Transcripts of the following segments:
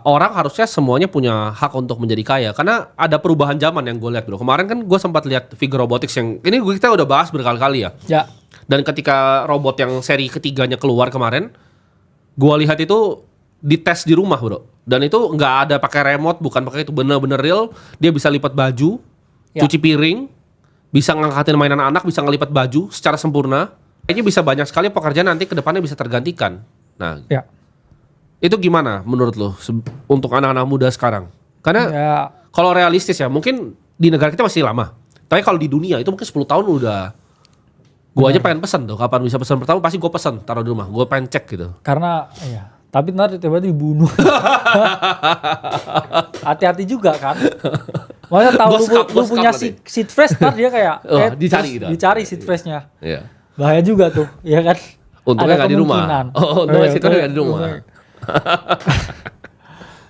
Orang harusnya semuanya punya hak untuk menjadi kaya karena ada perubahan zaman yang gue lihat bro. Kemarin kan gue sempat lihat Figure Robotics yang ini kita udah bahas berkali-kali ya. Ya. Dan ketika robot yang seri ketiganya keluar kemarin, gue lihat itu dites di rumah bro. Dan itu nggak ada pakai remote, bukan pakai itu, bener-bener real. Dia bisa lipat baju, cuci piring, bisa ngangkatin mainan anak, bisa ngelipat baju secara sempurna. Kayaknya bisa banyak sekali pekerjaan nanti ke depannya bisa tergantikan. Nah, itu gimana menurut lo untuk anak-anak muda sekarang? Karena kalau realistis ya, mungkin di negara kita masih lama. Tapi kalau di dunia itu mungkin 10 tahun udah. Gue aja pengen pesen tuh, kapan bisa pesan pertama pasti gue pesen, taruh di rumah. Gue pengen cek gitu. Karena tapi ntar tiba-tiba dibunuh. Hati-hati juga kan. Maksudnya tahu lu punya seed phrase, ntar dia kayak dicari seed phrase-nya. Iya. Bahaya juga tuh, ya kan? Untungnya nggak di rumah. Untungnya situ nggak di rumah.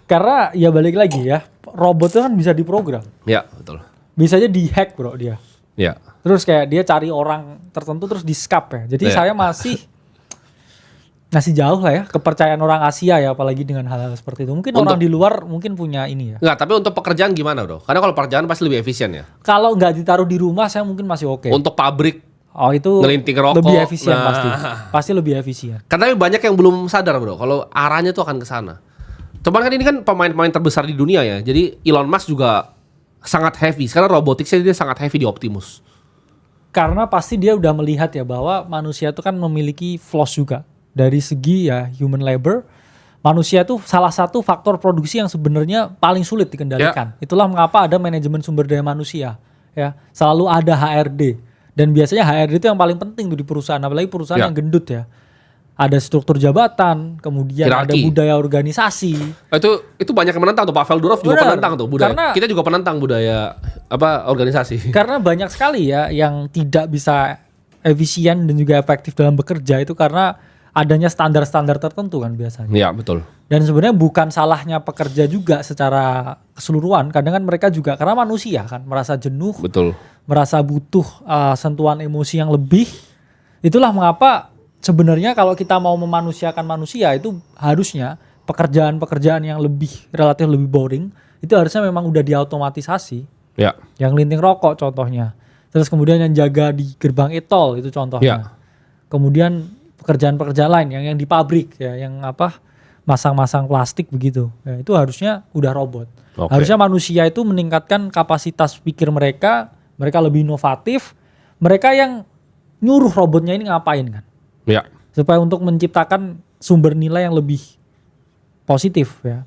Karena ya balik lagi ya, robot itu kan bisa diprogram. Ya betul. Bisa aja dihack bro dia. Ya. Terus kayak dia cari orang tertentu terus di-scap ya. Jadi saya masih jauh lah ya kepercayaan orang Asia ya, apalagi dengan hal-hal seperti itu. Mungkin orang di luar mungkin punya ini ya. Nggak, tapi untuk pekerjaan gimana bro? Karena kalau pekerjaan pasti lebih efisien ya. Kalau nggak ditaruh di rumah saya mungkin masih oke. Untuk pabrik, itu ngelinting rokok, lebih efisien pasti lebih efisien. Karena banyak yang belum sadar bro, kalau arahnya tuh akan ke sana. Cuman kan ini kan pemain-pemain terbesar di dunia ya. Jadi Elon Musk juga sangat heavy. Sekarang roboticsnya dia sangat heavy di Optimus. Karena pasti dia udah melihat ya bahwa manusia itu kan memiliki flaws juga. Dari segi ya human labor, manusia itu salah satu faktor produksi yang sebenarnya paling sulit dikendalikan. Itulah mengapa ada manajemen sumber daya manusia. Ya, selalu ada HRD. Dan biasanya HRD itu yang paling penting tuh di perusahaan, apalagi perusahaan yang gendut ya. Ada struktur jabatan, kemudian ada budaya organisasi. Itu banyak yang menentang tuh. Pavel Durov juga penentang tuh budaya. Karena, kita juga penentang budaya organisasi. Karena banyak sekali ya yang tidak bisa efisien dan juga efektif dalam bekerja itu karena adanya standar-standar tertentu kan biasanya. Iya, betul. Dan sebenarnya bukan salahnya pekerja juga secara keseluruhan. Kadang kan mereka juga karena manusia kan merasa jenuh, merasa butuh sentuhan emosi yang lebih. Itulah mengapa sebenarnya kalau kita mau memanusiakan manusia itu harusnya pekerjaan-pekerjaan yang relatif lebih boring itu harusnya memang udah diautomatisasi. Ya. Yang linting rokok contohnya. Terus kemudian yang jaga di gerbang e-tol itu contohnya. Kemudian pekerjaan-pekerjaan lain yang di pabrik ya, yang masang-masang plastik begitu. Ya, itu harusnya udah robot. Harusnya manusia itu meningkatkan kapasitas pikir mereka lebih inovatif, mereka yang nyuruh robotnya ini ngapain kan. Ya. Supaya untuk menciptakan sumber nilai yang lebih positif ya.